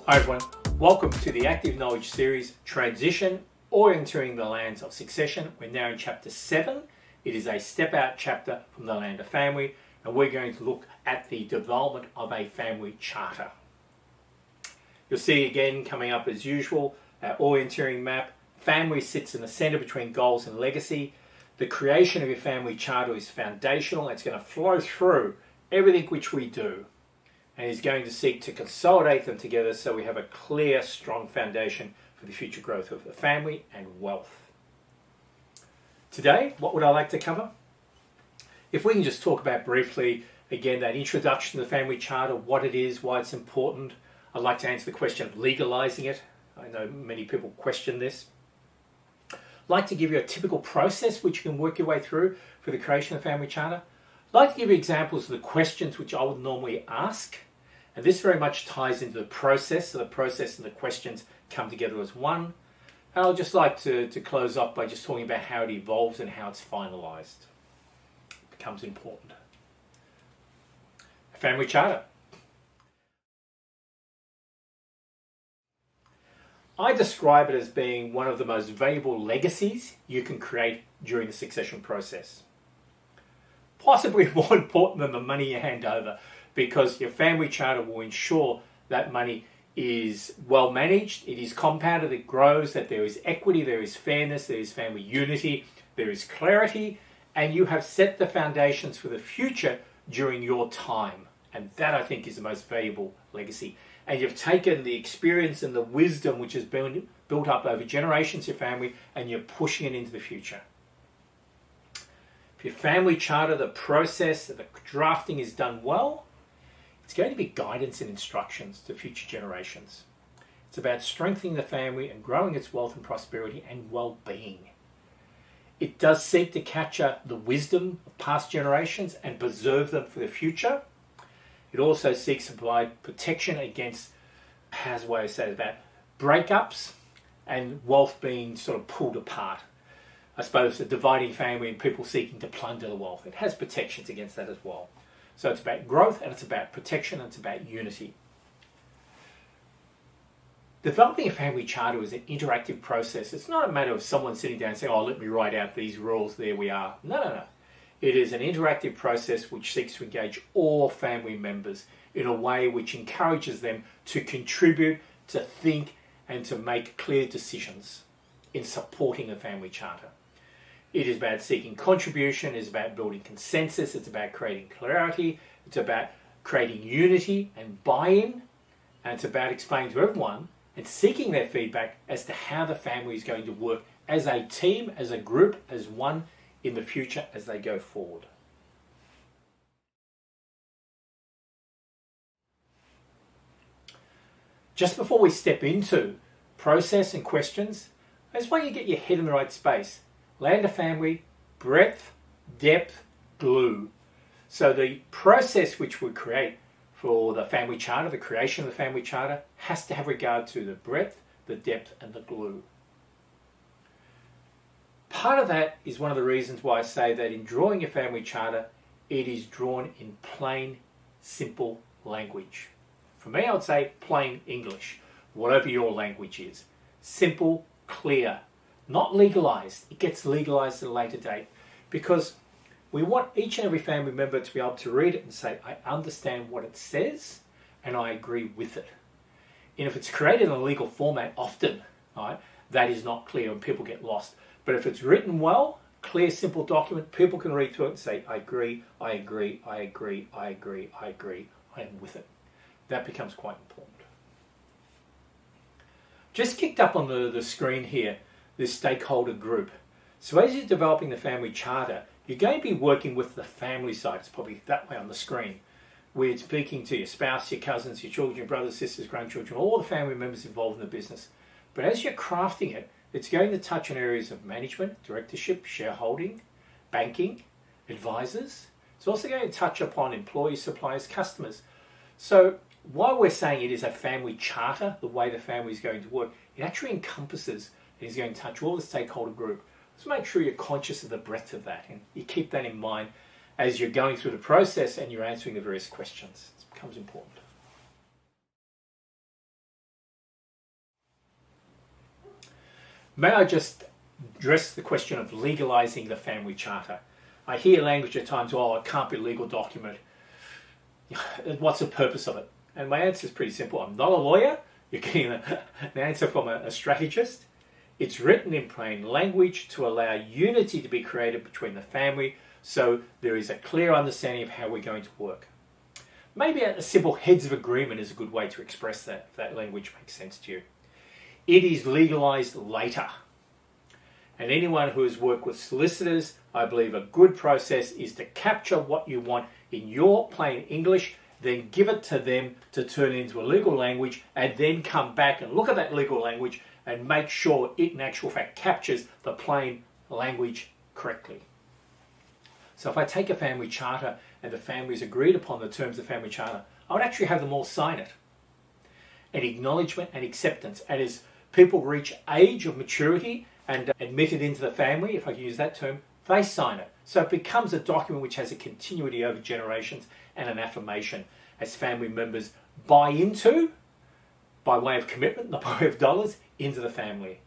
Hi everyone, welcome to the Active Knowledge series, Transition, Orienteering the Lands of Succession. We're now in chapter 7. It is a step out chapter from the land of family, and we're going to look at the development of a family charter. You'll see again coming up as usual, our orienteering map. Family sits in the center between goals and legacy. The creation of your family charter is foundational. It's going to flow through everything which we do, and is going to seek to consolidate them together so we have a clear, strong foundation for the future growth of the family and wealth. Today, what would I like to cover? If we can just talk about briefly, again, that introduction to the family charter, what it is, why it's important. I'd like to answer the question of legalizing it. I know many people question this. I'd like to give you a typical process which you can work your way through for the creation of the family charter. I'd like to give you examples of the questions which I would normally ask. And this very much ties into the process. So the process and the questions come together as one. And I'd just like to close off by just talking about how it evolves and how it's finalized. It becomes important. A family charter. I describe it as being one of the most valuable legacies you can create during the succession process. Possibly more important than the money you hand over, because your family charter will ensure that money is well managed, it is compounded, it grows, that there is equity, there is fairness, there is family unity, there is clarity, and you have set the foundations for the future during your time. And that, I think, is the most valuable legacy. And you've taken the experience and the wisdom which has been built up over generations of your family, and you're pushing it into the future. If your family charter, the process, the drafting is done well, it's going to be guidance and instructions to future generations. It's about strengthening the family and growing its wealth and prosperity and well-being. It does seek to capture the wisdom of past generations and preserve them for the future. It also seeks to provide protection against, how's the way I say it, about breakups and wealth being sort of pulled apart. I suppose a dividing family and people seeking to plunder the wealth. It has protections against that as well. So it's about growth, and it's about protection, and it's about unity. Developing a family charter is an interactive process. It's not a matter of someone sitting down and saying, oh, let me write out these rules, there we are. No. It is an interactive process which seeks to engage all family members in a way which encourages them to contribute, to think, and to make clear decisions in supporting a family charter. It is about seeking contribution, it's about building consensus, it's about creating clarity, it's about creating unity and buy-in, and it's about explaining to everyone and seeking their feedback as to how the family is going to work as a team, as a group, as one in the future as they go forward. Just before we step into process and questions, I just want you to get your head in the right space. Land of family, breadth, depth, glue. So the process which we create for the family charter, the creation of the family charter, has to have regard to the breadth, the depth, and the glue. Part of that is one of the reasons why I say that in drawing a family charter, it is drawn in plain, simple language. For me, I would say plain English, whatever your language is. Simple, clear. Not legalized. It gets legalized at a later date, because we want each and every family member to be able to read it and say, I understand what it says and I agree with it. And if it's created in a legal format, often, right, that is not clear and people get lost. But if it's written well, clear, simple document, people can read through it and say, I agree, I agree, I agree, I agree, I agree, I am with it. That becomes quite important. Just kicked up on the screen here, this stakeholder group. So as you're developing the family charter, you're going to be working with the family side. It's probably that way on the screen, where you're speaking to your spouse, your cousins, your children, your brothers, sisters, grandchildren, all the family members involved in the business. But as you're crafting it, it's going to touch on areas of management, directorship, shareholding, banking, advisors. It's also going to touch upon employees, suppliers, customers. So while we're saying it is a family charter, the way the family is going to work, it actually encompasses and is going to touch all the stakeholder group. So make sure you're conscious of the breadth of that, and you keep that in mind as you're going through the process and you're answering the various questions. It becomes important. May I just address the question of legalising the family charter? I hear language at times, oh, it can't be a legal document. What's the purpose of it? And my answer is pretty simple. I'm not a lawyer. You're getting an answer from a strategist. It's written in plain language to allow unity to be created between the family, so there is a clear understanding of how we're going to work. Maybe a simple heads of agreement is a good way to express that, if that language makes sense to you. It is legalised later. And anyone who has worked with solicitors, I believe a good process is to capture what you want in your plain English, then give it to them to turn it into a legal language, and then come back and look at that legal language and make sure it in actual fact captures the plain language correctly. So if I take a family charter and the families agreed upon the terms of the family charter, I would actually have them all sign it. An acknowledgement and acceptance. And as people reach age of maturity and admitted into the family, if I can use that term, they sign it. So it becomes a document which has a continuity over generations and an affirmation as family members buy into, by way of commitment, not by way of dollars, into the family.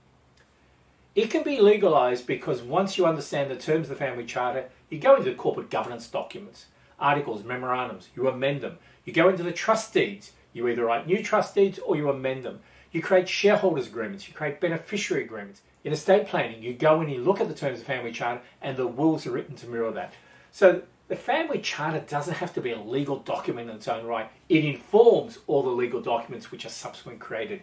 It can be legalised because once you understand the terms of the family charter, you go into the corporate governance documents, articles, memorandums, you amend them. You go into the trust deeds, you either write new trust deeds or you amend them. You create shareholders agreements, you create beneficiary agreements. In estate planning, you go and you look at the terms of the family charter and the wills are written to mirror that. So the family charter doesn't have to be a legal document in its own right. It informs all the legal documents which are subsequently created.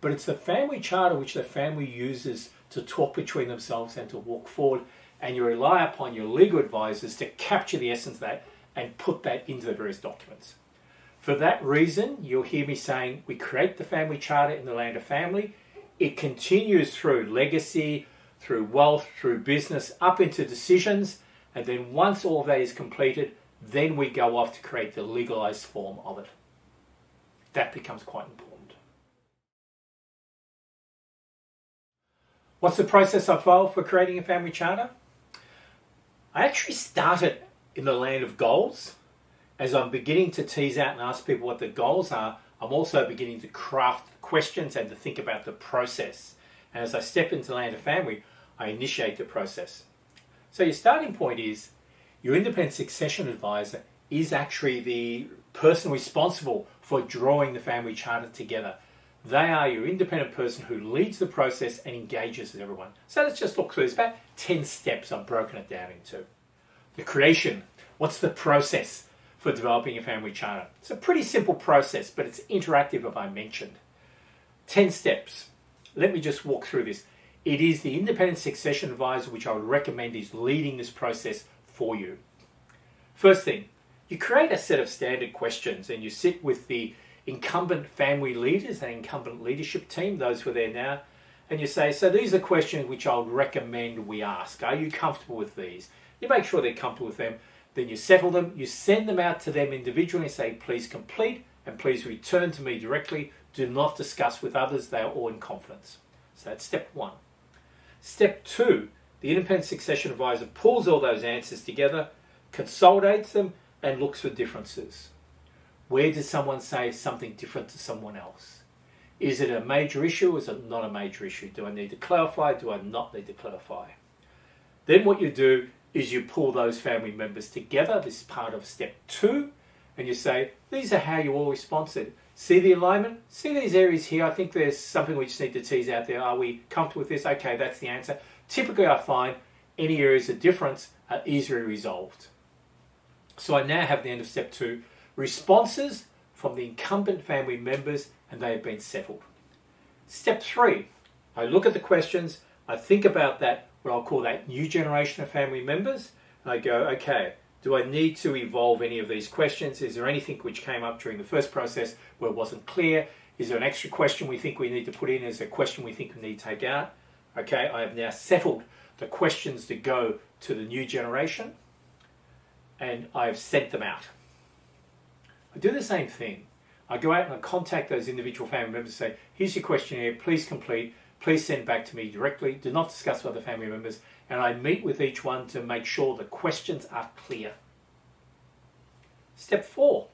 But it's the family charter which the family uses to talk between themselves and to walk forward, and you rely upon your legal advisors to capture the essence of that and put that into the various documents. For that reason, you'll hear me saying we create the family charter in the land of family. It continues through legacy, through wealth, through business, up into decisions, and then once all of that is completed, then we go off to create the legalized form of it. That becomes quite important. What's the process I follow for creating a family charter? I actually started in the land of goals. As I'm beginning to tease out and ask people what the goals are, I'm also beginning to craft questions and to think about the process. And as I step into the land of family, I initiate the process. So your starting point is your independent succession advisor is actually the person responsible for drawing the family charter together. They are your independent person who leads the process and engages with everyone. So let's just look through. There's about 10 steps I've broken it down into. The creation. What's the process for developing a family charter? It's a pretty simple process, but it's interactive, as I mentioned. 10 steps. Let me just walk through this. It is the independent succession advisor which I would recommend is leading this process for you. First thing, you create a set of standard questions and you sit with the incumbent family leaders and incumbent leadership team, those who are there now, and you say, so these are questions which I would recommend we ask. Are you comfortable with these? You make sure they're comfortable with them. Then you settle them, you send them out to them individually and say, please complete and please return to me directly. Do not discuss with others, they are all in confidence. So that's step one. Step two, the independent succession advisor pulls all those answers together, consolidates them and looks for differences. Where does someone say something different to someone else? Is it a major issue or is it not a major issue? Do I need to clarify? Do I not need to clarify? Then what you do is you pull those family members together. This is part of step two. And you say, these are how you all responded. See the alignment? See these areas here? I think there's something we just need to tease out there. Are we comfortable with this? Okay, that's the answer. Typically, I find any areas of difference are easily resolved. So I now have the end of step two. Responses from the incumbent family members and they have been settled. Step three, I look at the questions, I think about that, what I'll call that new generation of family members, and I go, okay, do I need to evolve any of these questions? Is there anything which came up during the first process where it wasn't clear? Is there an extra question we think we need to put in? Is there a question we think we need to take out? Okay, I have now settled the questions to go to the new generation and I've sent them out. I do the same thing. I go out and I contact those individual family members and say, here's your questionnaire, please complete, please send back to me directly, do not discuss with other family members, and I meet with each one to make sure the questions are clear. Step four,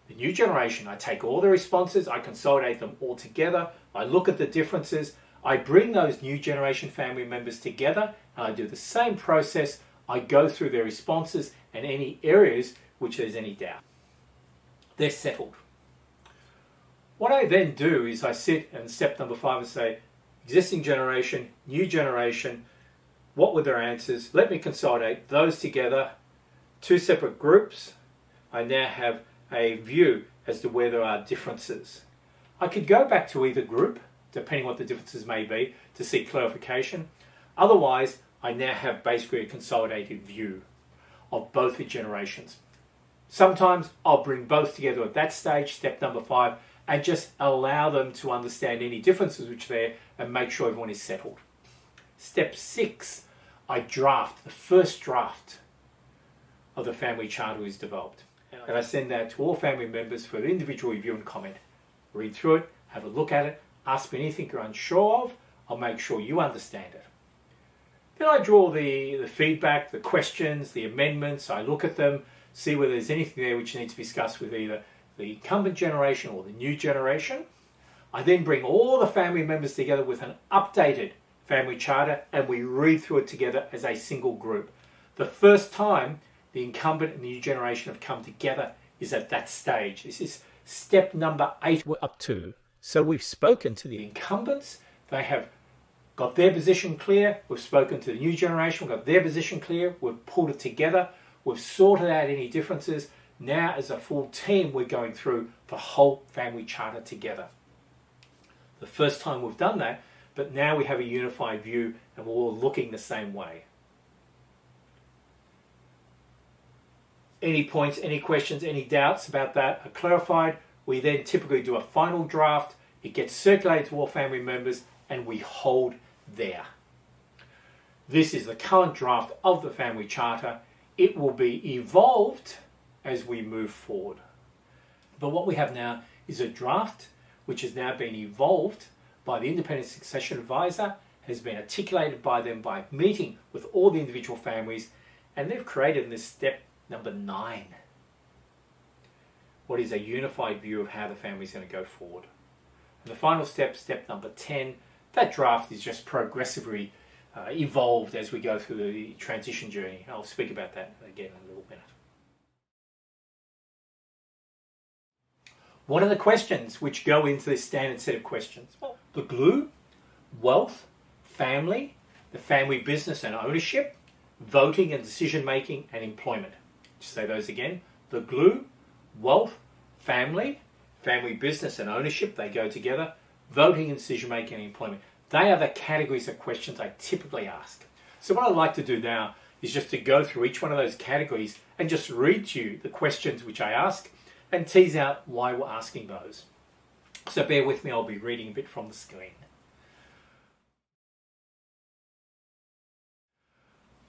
the new generation. I take all the responses, I consolidate them all together, I look at the differences, I bring those new generation family members together and I do the same process. I go through their responses and any areas which there's any doubt. They're settled. What I then do is I sit in step number 5 and say, existing generation, new generation, what were their answers? Let me consolidate those together, 2 separate groups. I now have a view as to where there are differences. I could go back to either group, depending what the differences may be, to seek clarification. Otherwise, I now have basically a consolidated view of both the generations. Sometimes I'll bring both together at that stage, step number 5, and just allow them to understand any differences which are there and make sure everyone is settled. Step 6, I draft the first draft of the family charter is developed. And I send that to all family members for individual review and comment. Read through it, have a look at it, ask me anything you're unsure of, I'll make sure you understand it. Then I draw the feedback, the questions, the amendments, I look at them, see whether there's anything there which needs to be discussed with either the incumbent generation or the new generation. I then bring all the family members together with an updated family charter and we read through it together as a single group. The first time the incumbent and the new generation have come together is at that stage. This is step number 8 we're up to. So we've spoken to the incumbents, they have got their position clear, we've spoken to the new generation, we've got their position clear, we've pulled it together, we've sorted out any differences. Now as a full team we're going through the whole family charter together. The first time we've done that, but now we have a unified view and we're all looking the same way. Any points, any questions, any doubts about that are clarified. We then typically do a final draft. It gets circulated to all family members and we hold there. This is the current draft of the family charter. It will be evolved as we move forward. But what we have now is a draft which has now been evolved by the independent succession advisor, has been articulated by them by meeting with all the individual families, and they've created in this step number 9 what is a unified view of how the family is going to go forward. And the final step, step number 10, that draft is just progressively evolved as we go through the transition journey. I'll speak about that again in a little minute. What are the questions which go into this standard set of questions? Well, the glue, wealth, family, the family business and ownership, voting and decision making, and employment. Just say those again. The glue, wealth, family, family business and ownership, they go together, voting and decision making and employment. They are the categories of questions I typically ask. So what I'd like to do now is just to go through each one of those categories and just read to you the questions which I ask and tease out why we're asking those. So bear with me, I'll be reading a bit from the screen.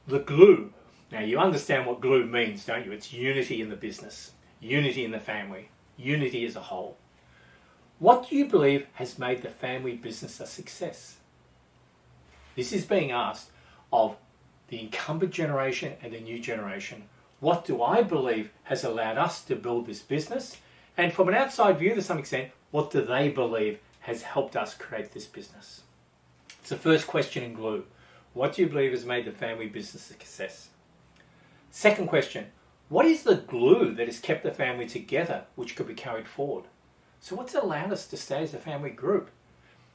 The glue. Now you understand what glue means, don't you? It's unity in the business, unity in the family, unity as a whole. What do you believe has made the family business a success? This is being asked of the incumbent generation and the new generation. What do I believe has allowed us to build this business? And from an outside view, to some extent, what do they believe has helped us create this business? It's the first question in glue. What do you believe has made the family business a success? Second question, what is the glue that has kept the family together which could be carried forward? So what's allowed us to stay as a family group?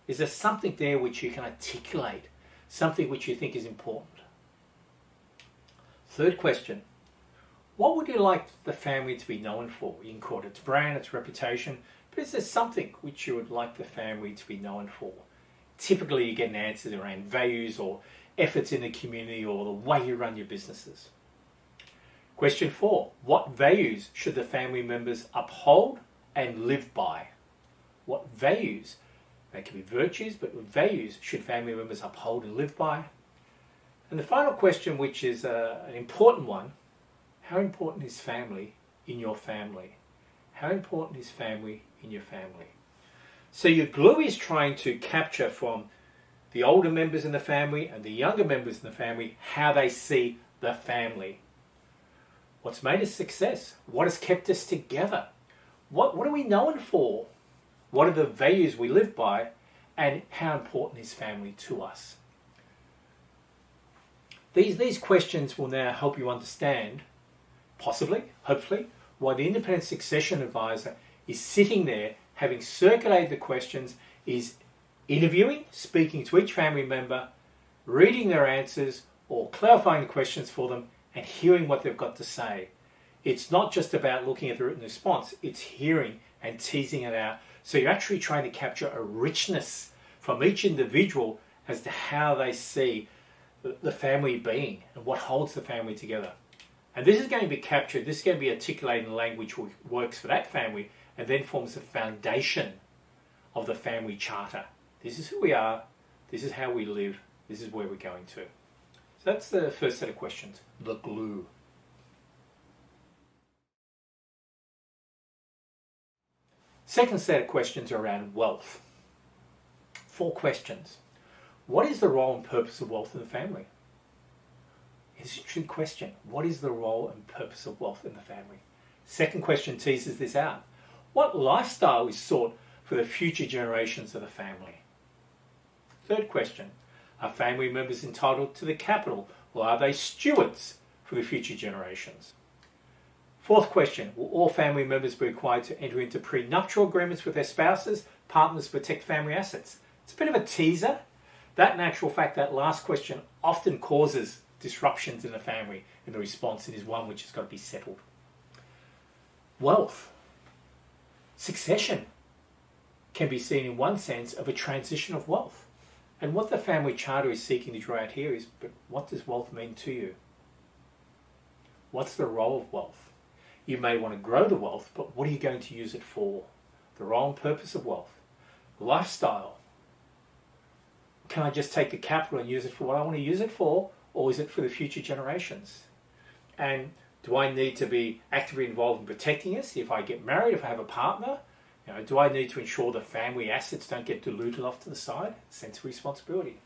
Is there something there which you can articulate, something which you think is important? Third question, what would you like the family to be known for? You can call it its brand, its reputation, but is there something which you would like the family to be known for? Typically you get an answer around values or efforts in the community or the way you run your businesses. Question 4, what values should the family members uphold and live by? What values, they can be virtues, but what values should family members uphold and live by? And the final question, which is an important one, how important is family in your family? How important is family in your family? So your glue is trying to capture from the older members in the family and the younger members in the family how they see the family. What's made us success? What has kept us together? What are we known for? What are the values we live by? and how important is family to us. These questions will now help you understand, possibly, hopefully, why the independent succession advisor is sitting there, having circulated the questions, is interviewing, speaking to each family member, reading their answers or clarifying the questions for them, and hearing what they've got to say. It's not just about looking at the written response, it's hearing and teasing it out. So you're actually trying to capture a richness from each individual as to how they see the family being and what holds the family together. And this is going to be captured, this is going to be articulated in language which works for that family and then forms the foundation of the family charter. This is who we are, this is how we live, this is where we're going to. So that's the first set of questions, the glue. Second set of questions are around wealth. 4 questions. What is the role and purpose of wealth in the family? It's a true question. What is the role and purpose of wealth in the family? Second question teases this out. What lifestyle is sought for the future generations of the family? Third question. Are family members entitled to the capital, or are they stewards for the future generations? Fourth question. Will all family members be required to enter into prenuptial agreements with their spouses, partners to protect family assets? It's a bit of a teaser. That in actual fact, that last question often causes disruptions in the family, and the response is one which has got to be settled. Wealth. Succession can be seen in one sense of a transition of wealth. And what the family charter is seeking to draw out here is, but what does wealth mean to you? What's the role of wealth? You may want to grow the wealth, but what are you going to use it for? The role and purpose of wealth. Lifestyle. Can I just take the capital and use it for what I want to use it for, or is it for the future generations? And do I need to be actively involved in protecting us if I get married, if I have a partner? Do I need to ensure the family assets don't get diluted off to the side? Sense of responsibility.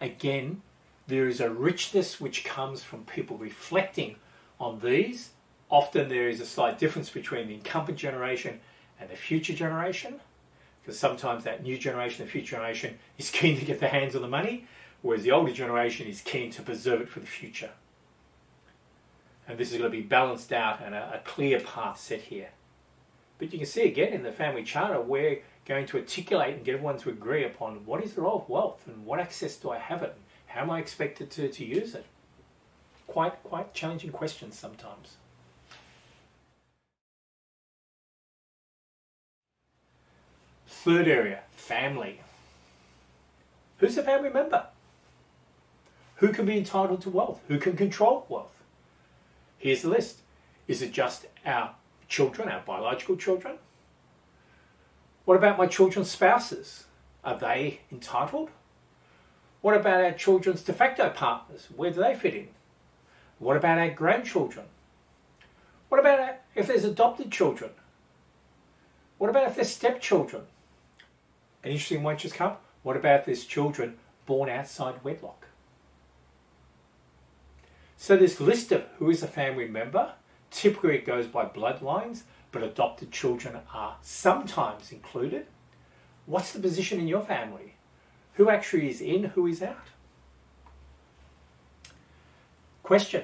Again, there is a richness which comes from people reflecting on these. Often there is a slight difference between the incumbent generation and the future generation, because sometimes that new generation, the future generation, is keen to get their hands on the money, whereas the older generation is keen to preserve it for the future. And this is going to be balanced out and a clear path set here. But you can see again in the family charter, we're going to articulate and get everyone to agree upon what is the role of wealth and what access do I have it and how am I expected to use it. Quite challenging questions sometimes. Third area, family. Who's a family member? Who can be entitled to wealth? Who can control wealth? Here's the list. Is it just our children, our biological children? What about my children's spouses? Are they entitled? What about our children's de facto partners? Where do they fit in? What about our grandchildren? What about if there's adopted children? What about if there's stepchildren? An interesting one just come. What about if there's children born outside wedlock? So this list of who is a family member, typically it goes by bloodlines, but adopted children are sometimes included. What's the position in your family? Who actually is in, who is out? Question.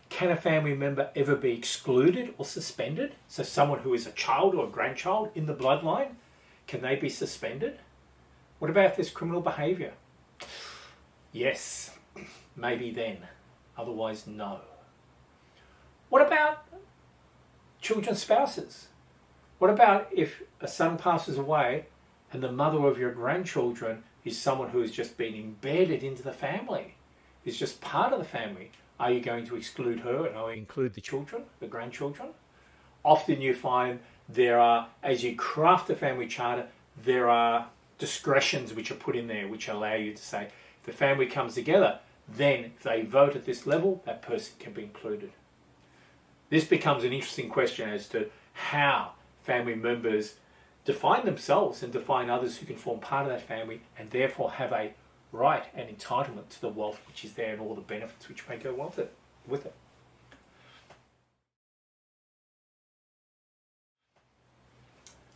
Can a family member ever be excluded or suspended? So someone who is a child or a grandchild in the bloodline, can they be suspended? What about if there's criminal behaviour? Yes, maybe then. Otherwise, no. What about children's spouses? What about if a son passes away and the mother of your grandchildren is someone who has just been embedded into the family, is just part of the family? Are you going to exclude her and only include the children, the grandchildren? Often you find there are, as you craft the family charter, there are discretions which are put in there which allow you to say, if the family comes together, then if they vote at this level, that person can be included. This becomes an interesting question as to how family members define themselves and define others who can form part of that family and therefore have a right and entitlement to the wealth which is there and all the benefits which may go with it.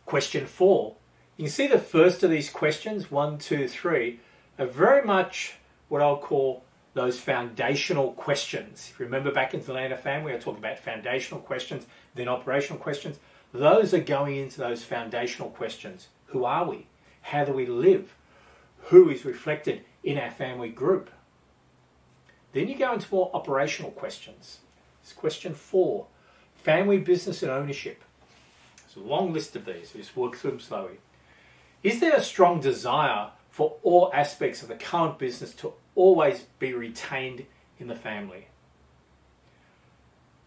Question 4 You can see the first of these questions, 1, 2, 3, are very much what I'll call those foundational questions. If you remember back into the Land of Family, I talked about foundational questions, then operational questions. Those are going into those foundational questions. Who are we? How do we live? Who is reflected in our family group? Then you go into more operational questions. It's question 4, family business and ownership. There's a long list of these. Just work through them slowly. Is there a strong desire for all aspects of the current business to always be retained in the family?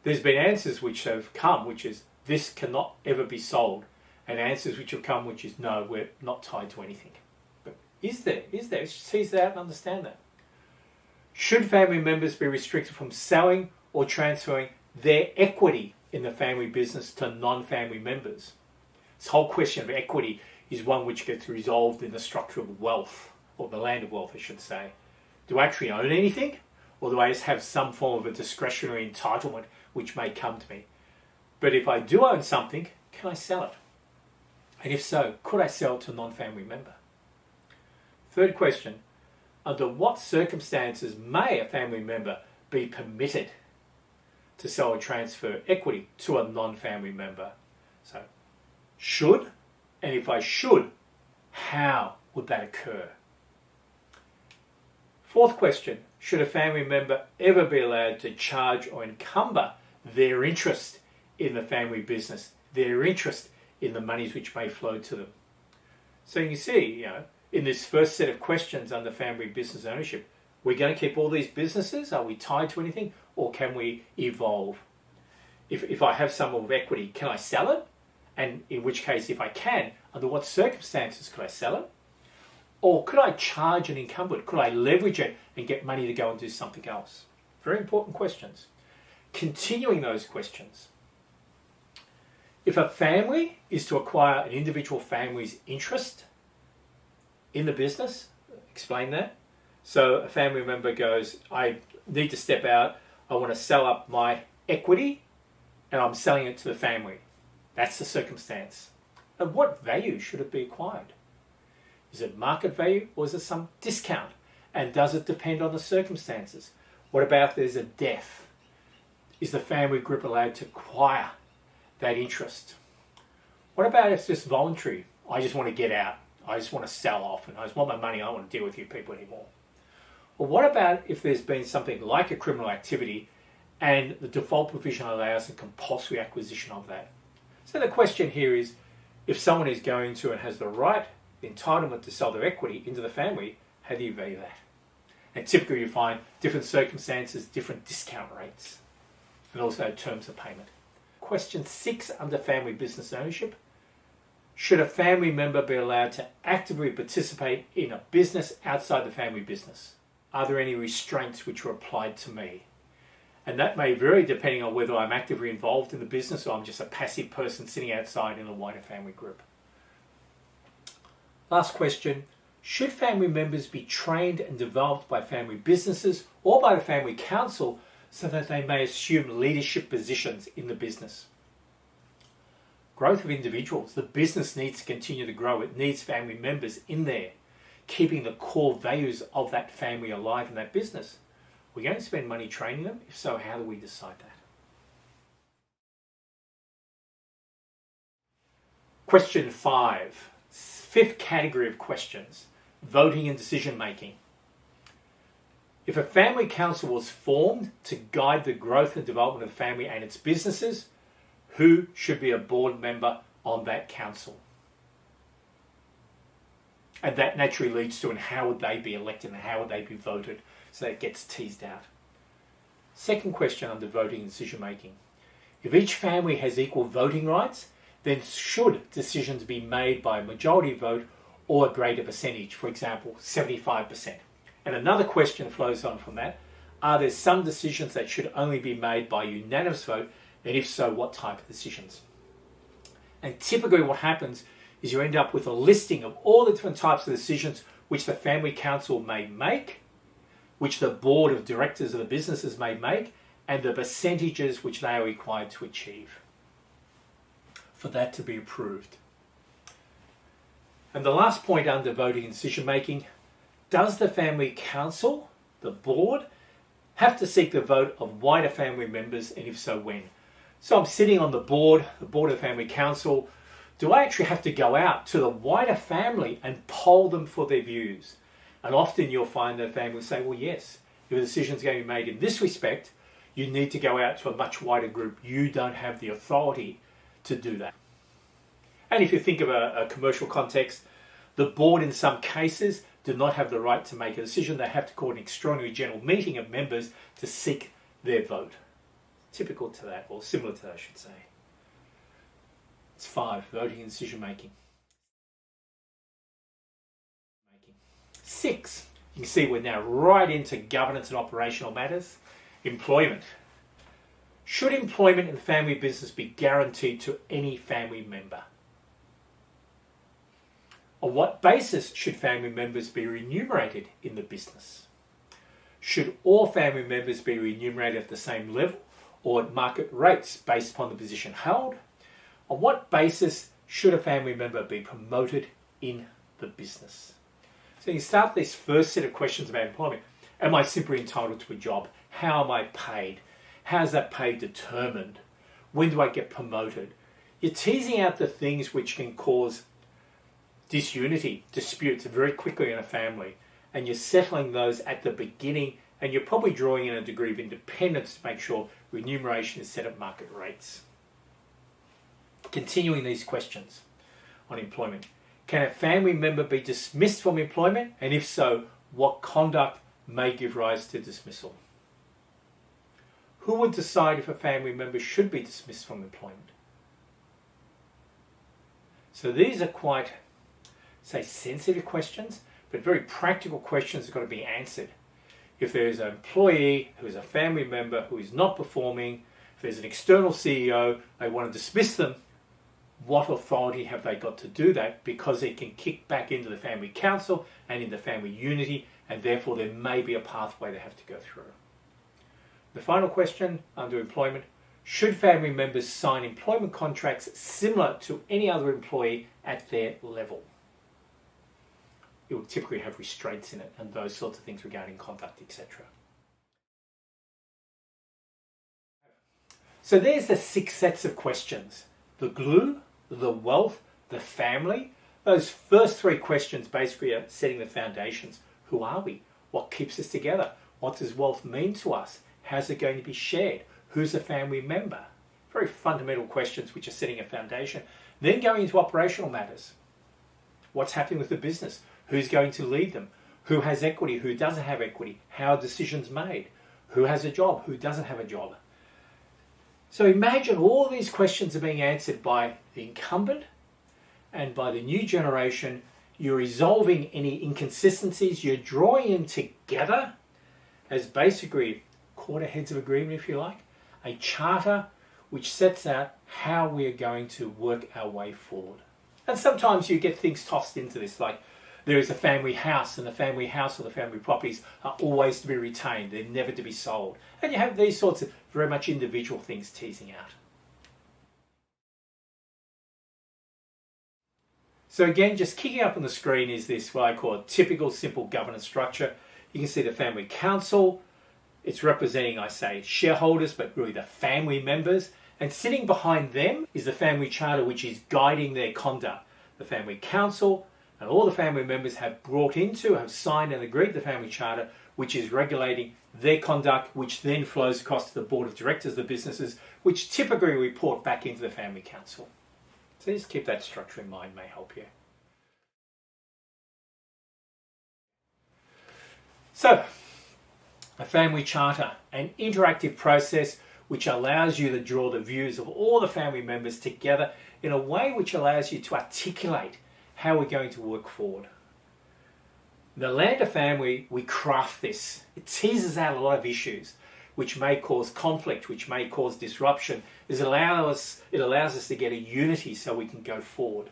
There's been answers which have come, which is this cannot ever be sold, and answers which have come, which is no, we're not tied to anything. But is there? Let's tease that out and understand that. Should family members be restricted from selling or transferring their equity in the family business to non-family members? This whole question of equity is one which gets resolved in the structure of wealth, or the land of wealth, I should say. Do I actually own anything? Or do I just have some form of a discretionary entitlement which may come to me? But if I do own something, can I sell it? And if so, could I sell it to a non-family member? Third question, under what circumstances may a family member be permitted to sell or transfer equity to a non-family member? So, should, and if I should, how would that occur? Fourth question, should a family member ever be allowed to charge or encumber their interest in the family business, their interest in the monies which may flow to them? So you can see, in this first set of questions under family business ownership, we're going to keep all these businesses? Are we tied to anything? Or can we evolve? If I have some of equity, can I sell it? And in which case, if I can, under what circumstances could I sell it? Or could I charge and encumber it? Could I leverage it and get money to go and do something else? Very important questions. Continuing those questions. If a family is to acquire an individual family's interest in the business, explain that. So a family member goes, I need to step out, I want to sell up my equity, and I'm selling it to the family. That's the circumstance. At what value should it be acquired? Is it market value or is it some discount? And does it depend on the circumstances? What about if there's a death? Is the family group allowed to acquire that interest? What about if it's just voluntary? I just want to get out. I just want to sell off and I just want my money. I don't want to deal with you people anymore. Or what about if there's been something like a criminal activity and the default provision allows a compulsory acquisition of that? So the question here is, if someone is going to and has the right, the entitlement to sell their equity into the family, how do you value that? And typically you find different circumstances, different discount rates, and also terms of payment. Question 6 under family business ownership. Should a family member be allowed to actively participate in a business outside the family business? Are there any restraints which are applied to me? And that may vary depending on whether I'm actively involved in the business or I'm just a passive person sitting outside in a wider family group. Last question. Should family members be trained and developed by family businesses or by the family council so that they may assume leadership positions in the business? Growth of individuals. The business needs to continue to grow. It needs family members in there, keeping the core values of that family alive in that business. We're going to spend money training them? If so, how do we decide that? Question 5. Fifth category of questions. Voting and decision making. If a family council was formed to guide the growth and development of the family and its businesses, who should be a board member on that council? And that naturally leads to, and how would they be elected and how would they be voted? So that gets teased out. Second question under voting and decision making. If each family has equal voting rights, then should decisions be made by a majority vote or a greater percentage, for example, 75%? And another question flows on from that. Are there some decisions that should only be made by unanimous vote? And if so, what type of decisions? And typically what happens is you end up with a listing of all the different types of decisions which the family council may make, which the board of directors of the businesses may make, and the percentages which they are required to achieve for that to be approved. And the last point under voting and decision making, does the family council, the board, have to seek the vote of wider family members, and if so, when? So I'm sitting on the board of the family council. Do I actually have to go out to the wider family and poll them for their views? And often you'll find that family will say, well, yes, if a decision is going to be made in this respect, you need to go out to a much wider group. You don't have the authority to do that. And if you think of a commercial context, the board in some cases do not have the right to make a decision. They have to call an extraordinary general meeting of members to seek their vote. Typical to that, or similar to that, I should say. It's 5, voting and decision making. 6, you can see we're now right into governance and operational matters. Employment. Should employment in the family business be guaranteed to any family member? On what basis should family members be remunerated in the business? Should all family members be remunerated at the same level or at market rates based upon the position held? On what basis should a family member be promoted in the business? So you start this first set of questions about employment. Am I simply entitled to a job? How am I paid? How's that pay determined? When do I get promoted? You're teasing out the things which can cause disunity, disputes very quickly in a family, and you're settling those at the beginning, and you're probably drawing in a degree of independence to make sure remuneration is set at market rates. Continuing these questions on employment. Can a family member be dismissed from employment? And if so, what conduct may give rise to dismissal? Who would decide if a family member should be dismissed from employment? So these are quite, say, sensitive questions, but very practical questions that have got to be answered. If there is an employee who is a family member who is not performing, if there's an external CEO, they want to dismiss them, what authority have they got to do that? Because it can kick back into the family council and into family unity, and therefore there may be a pathway they have to go through. The final question under employment, should family members sign employment contracts similar to any other employee at their level? It will typically have restraints in it and those sorts of things regarding conduct, etc. So there's the 6 sets of questions. The glue, the wealth, the family. Those first 3 questions basically are setting the foundations. Who are we? What keeps us together? What does wealth mean to us? How's it going to be shared? Who's a family member? Very fundamental questions which are setting a foundation. Then going into operational matters. What's happening with the business? Who's going to lead them? Who has equity? Who doesn't have equity? How are decisions made? Who has a job? Who doesn't have a job? So imagine all these questions are being answered by the incumbent and by the new generation. You're resolving any inconsistencies. You're drawing them together as basically quarter heads of agreement, if you like, a charter which sets out how we are going to work our way forward. And sometimes you get things tossed into this, like there is a family house, and the family house or the family properties are always to be retained. They're never to be sold. And you have these sorts of very much individual things teasing out. So again, just kicking up on the screen is this, what I call a typical simple governance structure. You can see the family council. It's representing, I say, shareholders, but really the family members. And sitting behind them is the family charter, which is guiding their conduct. The family council and all the family members have signed and agreed to the family charter, which is regulating their conduct, which then flows across to the board of directors of the businesses, which typically report back into the family council. So just keep that structure in mind, may help you. So, a family charter, an interactive process which allows you to draw the views of all the family members together in a way which allows you to articulate how we're going to work forward. The Land of Family, we craft this. It teases out a lot of issues which may cause conflict, which may cause disruption. It allows us to get a unity so we can go forward.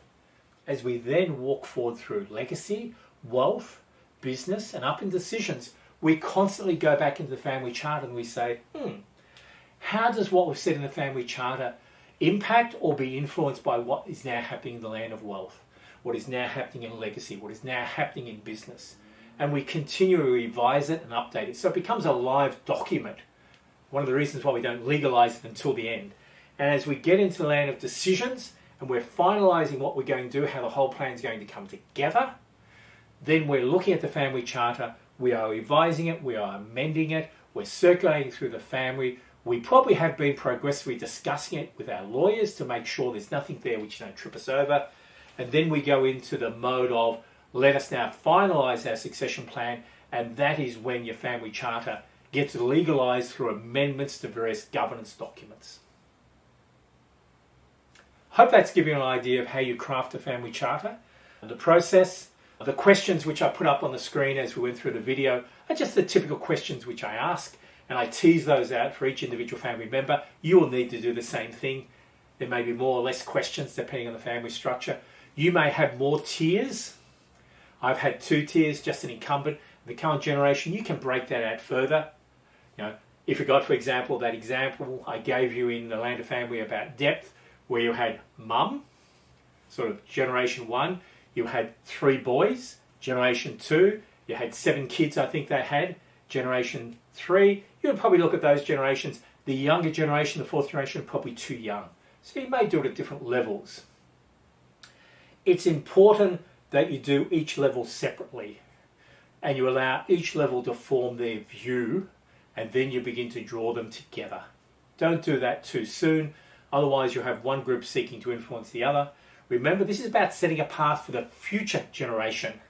As we then walk forward through legacy, wealth, business, and up in decisions, we constantly go back into the family charter and we say, how does what we've said in the family charter impact or be influenced by what is now happening in the land of wealth? what is now happening in legacy, what is now happening in business. And we continually revise it and update it. So it becomes a live document. One of the reasons why we don't legalize it until the end. And as we get into the land of decisions and we're finalizing what we're going to do, how the whole plan is going to come together, then we're looking at the family charter, we are revising it, we are amending it, we're circulating through the family. We probably have been progressively discussing it with our lawyers to make sure there's nothing there which don't trip us over. And then we go into the mode of, let us now finalise our succession plan, and that is when your family charter gets legalised through amendments to various governance documents. Hope that's given you an idea of how you craft a family charter. The process, the questions which I put up on the screen as we went through the video are just the typical questions which I ask, and I tease those out for each individual family member. You will need to do the same thing. There may be more or less questions depending on the family structure. You may have more tiers. I've had 2 tiers, just an incumbent. The current generation, you can break that out further. You know, if you got, for example, that example I gave you in the Land of Family about depth, where you had mum, sort of generation 1, you had 3 boys, generation 2, you had 7 kids, I think they had, generation 3, you would probably look at those generations. The younger generation, the 4th generation, probably too young. So you may do it at different levels. It's important that you do each level separately and you allow each level to form their view, and then you begin to draw them together. Don't do that too soon, otherwise you'll have one group seeking to influence the other. Remember, this is about setting a path for the future generation.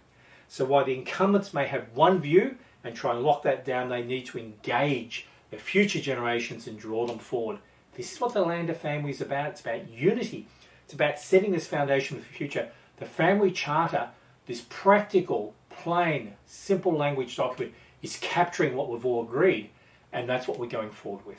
So while the incumbents may have one view and try and lock that down, they need to engage the future generations and draw them forward. This is what the Land of Family is about. It's about unity. It's about setting this foundation for the future. The family charter, this practical, plain, simple language document, is capturing what we've all agreed, and that's what we're going forward with.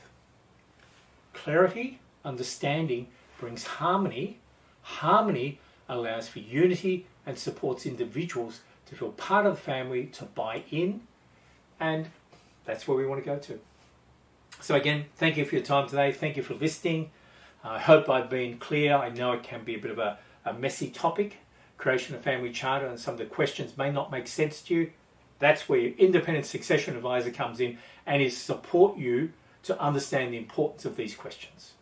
Clarity, understanding brings harmony. Harmony allows for unity and supports individuals to feel part of the family, to buy in, and that's where we want to go to. So again, thank you for your time today. Thank you for listening. I hope I've been clear. I know it can be a bit of a messy topic, creation of family charter, and some of the questions may not make sense to you. That's where your independent succession advisor comes in and is support you to understand the importance of these questions.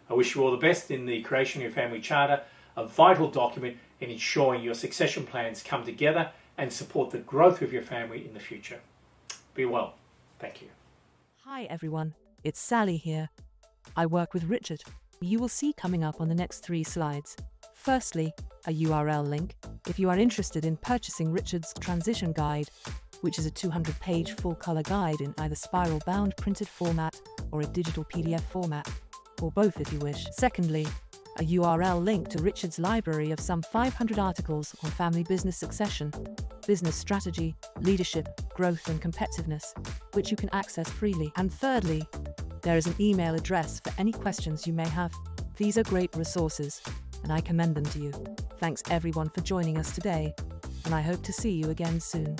I wish you all the best in the creation of your family charter, a vital document in ensuring your succession plans come together and support the growth of your family in the future. Be well. Thank you. Hi everyone, it's Sally here. I work with Richard. You will see coming up on the next 3 slides. Firstly, a URL link if you are interested in purchasing Richard's transition guide, which is a 200-page full-color guide in either spiral-bound printed format or a digital PDF format, or both if you wish. Secondly, a URL link to Richard's library of some 500 articles on family business succession, business strategy, leadership, growth and competitiveness, which you can access freely. And thirdly, there is an email address for any questions you may have. These are great resources, and I commend them to you. Thanks everyone for joining us today, and I hope to see you again soon.